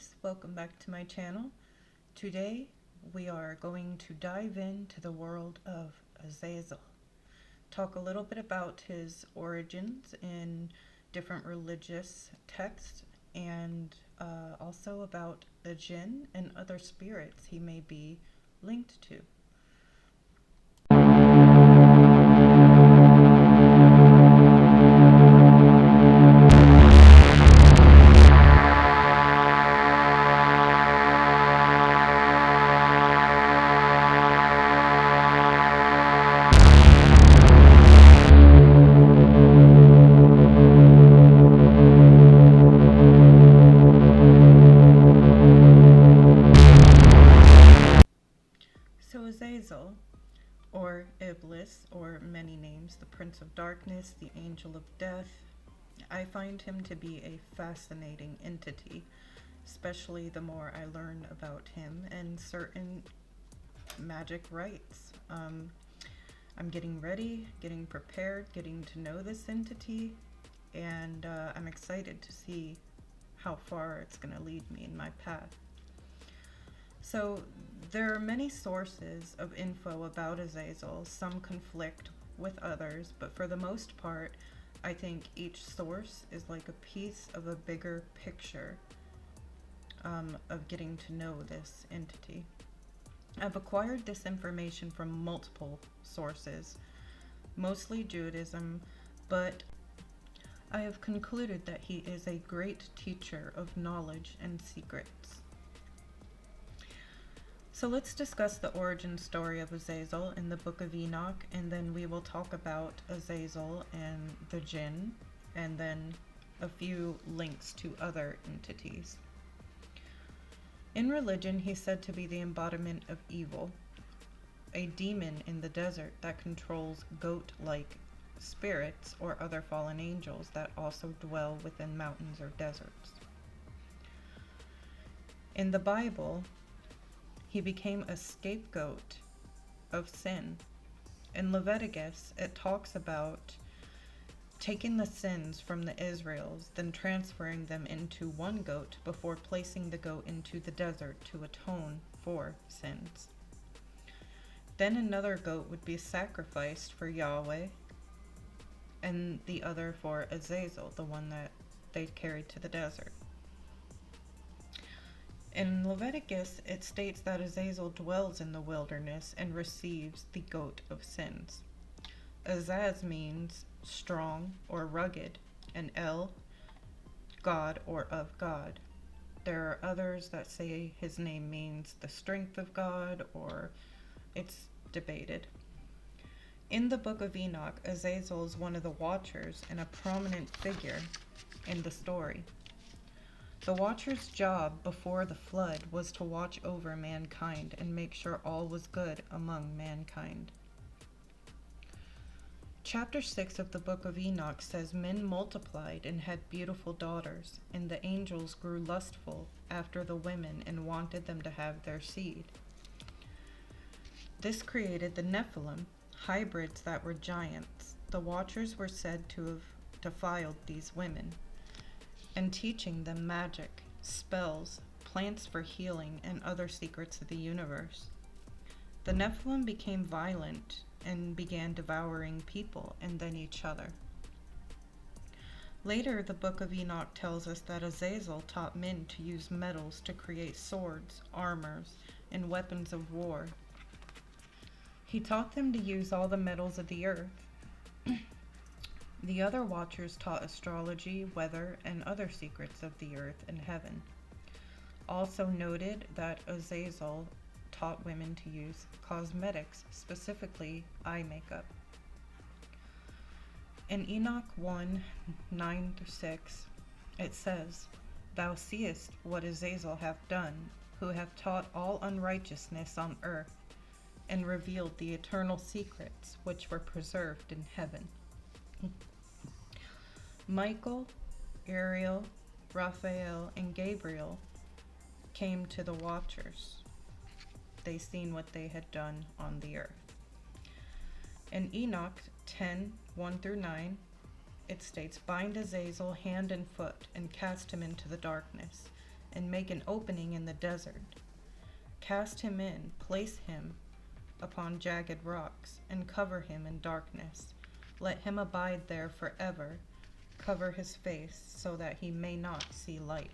guys, welcome back to my channel. Today we are going to dive into the world of Azazel. Talk a little bit about his origins in different religious texts and also about the Jinn and other spirits he may be linked to. So Azazel, or Iblis, or many names, the Prince of Darkness, the Angel of Death, I find him to be a fascinating entity, especially the more I learn about him and certain magic rites. I'm getting ready, getting prepared, getting to know this entity, and I'm excited to see how far it's going to lead me in my path. So there are many sources of info about Azazel. Some conflict with others, but for the most part, I think each source is like a piece of a bigger picture of getting to know this entity. I've acquired this information from multiple sources, mostly Judaism, but I have concluded that he is a great teacher of knowledge and secrets. So let's discuss the origin story of Azazel in the Book of Enoch, and then we will talk about Azazel and the Jinn, and then a few links to other entities. In religion, he's said to be the embodiment of evil, a demon in the desert that controls goat-like spirits or other fallen angels that also dwell within mountains or deserts. In the Bible, he became a scapegoat of sin. In Leviticus, it talks about taking the sins from the Israels, then transferring them into one goat before placing the goat into the desert to atone for sins. Then another goat would be sacrificed for Yahweh, and the other for Azazel, the one that they carried to the desert. In Leviticus, it states that Azazel dwells in the wilderness and receives the goat of sins. Azaz means strong or rugged, and El, God or of God. There are others that say his name means the strength of God, or it's debated. In the Book of Enoch, Azazel is one of the Watchers and a prominent figure in the story. The Watcher's job before the flood was to watch over mankind and make sure all was good among mankind. Chapter 6 of the Book of Enoch says men multiplied and had beautiful daughters, and the angels grew lustful after the women and wanted them to have their seed. This created the Nephilim, hybrids that were giants. The Watchers were said to have defiled these women, and teaching them magic, spells, plants for healing, and other secrets of the universe. The Nephilim became violent and began devouring people and then each other. Later, the Book of Enoch tells us that Azazel taught men to use metals to create swords, armors, and weapons of war. He taught them to use all the metals of the earth. The other Watchers taught astrology, weather, and other secrets of the earth and heaven. Also noted that Azazel taught women to use cosmetics, specifically eye makeup. In Enoch 1:9-6, it says, "Thou seest what Azazel hath done, who hath taught all unrighteousness on earth, and revealed the eternal secrets which were preserved in heaven." Michael, Ariel, Raphael, and Gabriel came to the Watchers. They seen what they had done on the earth. In Enoch 10:1-9, it states, "Bind Azazel hand and foot, and cast him into the darkness, and make an opening in the desert. Cast him in, place him upon jagged rocks, and cover him in darkness. Let him abide there forever. Cover his face so that he may not see light.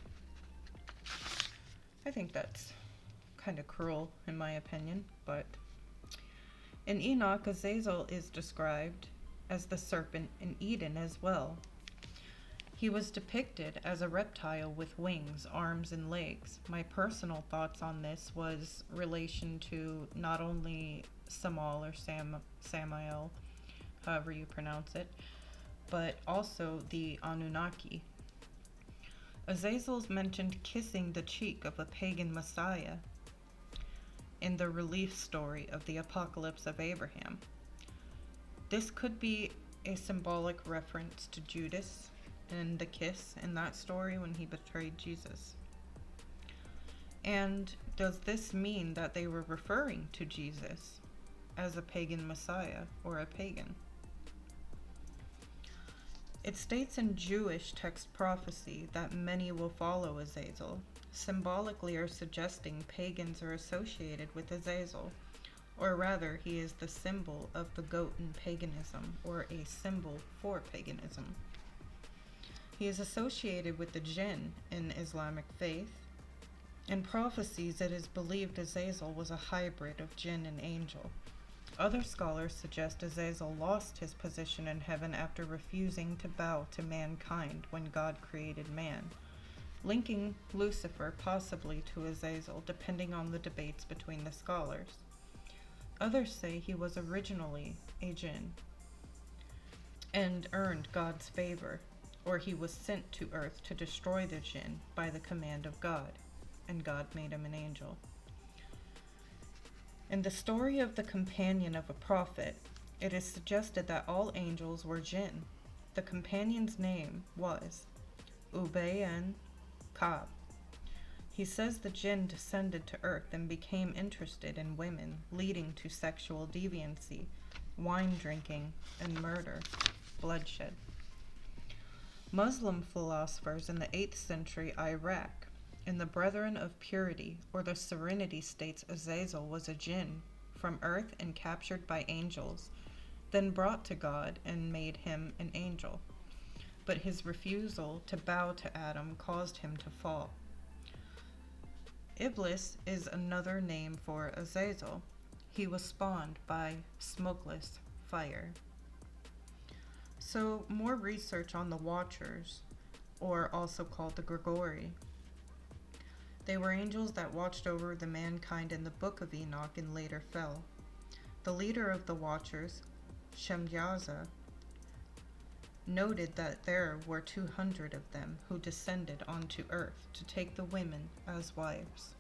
I think that's kind of cruel, in my opinion, but in Enoch, Azazel is described as the serpent in Eden as well. He was depicted as a reptile with wings, arms, and legs. My personal thoughts on this was relation to not only Samael or Samael, however you pronounce it, but also the Anunnaki. Azazel's mentioned kissing the cheek of a pagan messiah in the relief story of the Apocalypse of Abraham. This could be a symbolic reference to Judas and the kiss in that story when he betrayed Jesus. And does this mean that they were referring to Jesus as a pagan messiah or a pagan? It states in Jewish text prophecy that many will follow Azazel, symbolically or suggesting pagans are associated with Azazel, or rather he is the symbol of the goat in paganism, or a symbol for paganism. He is associated with the Jinn in Islamic faith. In prophecies, it is believed Azazel was a hybrid of Jinn and angel. Other scholars suggest Azazel lost his position in heaven after refusing to bow to mankind when God created man, linking Lucifer possibly to Azazel, depending on the debates between the scholars. Others say he was originally a Jinn and earned God's favor, or he was sent to earth to destroy the Jinn by the command of God, and God made him an angel. In the story of the companion of a prophet, it is suggested that all angels were Jinn. The companion's name was Ubayan Kab. He says the Jinn descended to earth and became interested in women, leading to sexual deviancy, wine drinking, and murder, bloodshed. Muslim philosophers in the 8th century Iraq, in the Brethren of Purity, or the Serenity, states Azazel was a Jinn from earth and captured by angels, then brought to God and made him an angel. But his refusal to bow to Adam caused him to fall. Iblis is another name for Azazel. He was spawned by smokeless fire. So, more research on the Watchers, or also called the Grigori. They were angels that watched over the mankind in the Book of Enoch and later fell. The leader of the Watchers, Shemyaza, noted that there were 200 of them who descended onto earth to take the women as wives.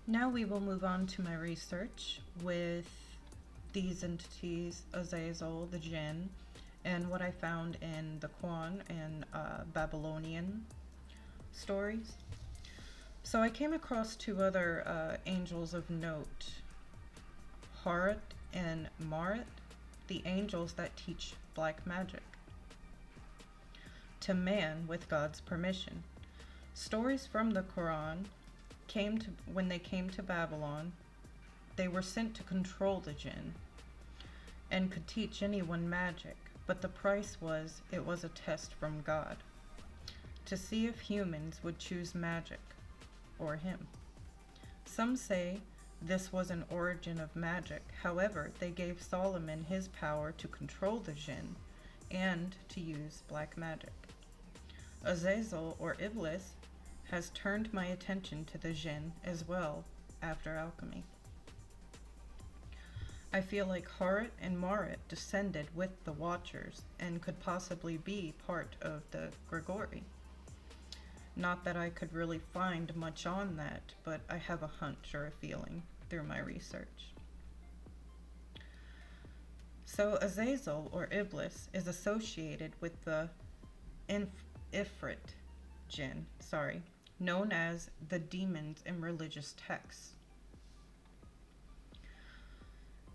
Now we will move on to my research with these entities, Azazel, the Jinn, and what I found in the Quran and Babylonian stories. So I came across two other angels of note, Harut and Marut, the angels that teach black magic to man with God's permission. Stories from the Quran when they came to Babylon, they were sent to control the Jinn and could teach anyone magic, but the price was it was a test from God to see if humans would choose magic or him. Some say this was an origin of magic. However, they gave Solomon his power to control the Jinn and to use black magic. Azazel, or Iblis, has turned my attention to the Jinn as well after alchemy. I feel like Harut and Marut descended with the Watchers and could possibly be part of the Grigori. Not that I could really find much on that, but I have a hunch or a feeling through my research. So Azazel, or Iblis, is associated with the Ifrit Jinn, known as the demons in religious texts.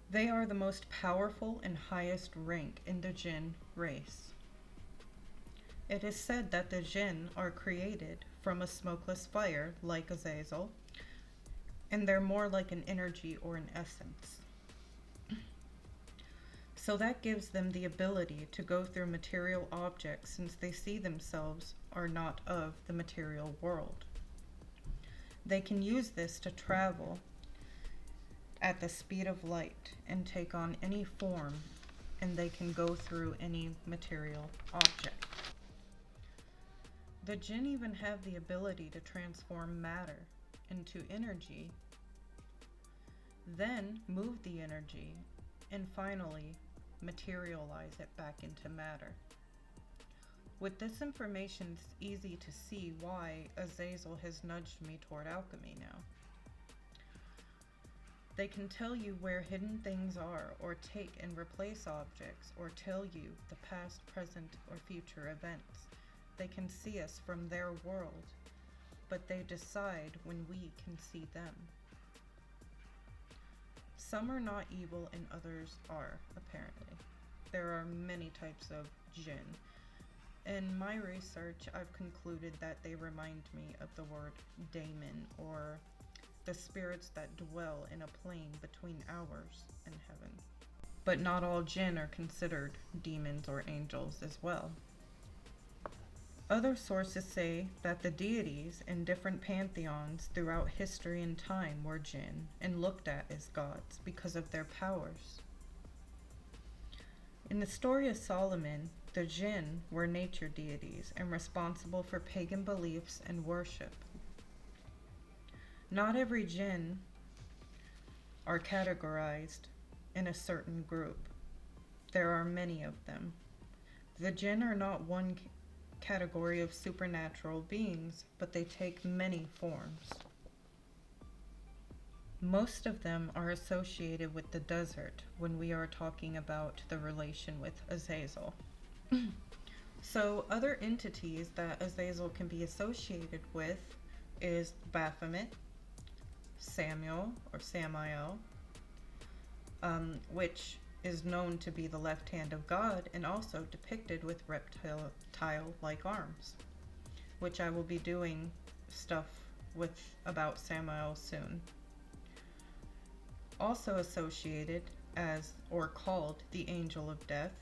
They are the most powerful and highest rank in the Jinn race. It is said that the Jinn are created from a smokeless fire like Azazel, and they're more like an energy or an essence. So that gives them the ability to go through material objects since they see themselves are not of the material world. They can use this to travel at the speed of light and take on any form, and they can go through any material object. The Jinn even have the ability to transform matter into energy, then move the energy, and finally materialize it back into matter. With this information, it's easy to see why Azazel has nudged me toward alchemy now. They can tell you where hidden things are, or take and replace objects, or tell you the past, present, or future events. They can see us from their world, but they decide when we can see them. Some are not evil and others are, apparently. There are many types of Jinn. In my research, I've concluded that they remind me of the word daemon, or the spirits that dwell in a plane between ours and heaven. But not all Jinn are considered demons or angels as well. Other sources say that the deities in different pantheons throughout history and time were Jinn and looked at as gods because of their powers. In the story of Solomon, the Jinn were nature deities and responsible for pagan beliefs and worship. Not every Jinn are categorized in a certain group. There are many of them. The Jinn are not one category of supernatural beings, but they take many forms. Most of them are associated with the desert when we are talking about the relation with Azazel. So other entities that Azazel can be associated with is Baphomet, Samuel or Samael, which is known to be the left hand of God and also depicted with reptile-like arms, which I will be doing stuff with about Samael soon. Also associated as, or called, the Angel of Death,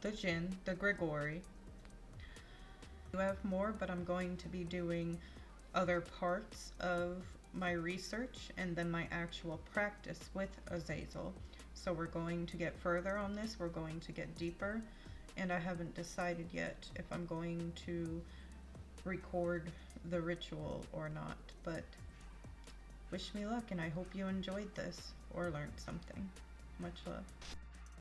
the Jinn, the Grigori. I have more, but I'm going to be doing other parts of my research and then my actual practice with Azazel. So we're going to get further on this, we're going to get deeper, and I haven't decided yet if I'm going to record the ritual or not, but wish me luck and I hope you enjoyed this or learned something. Much love.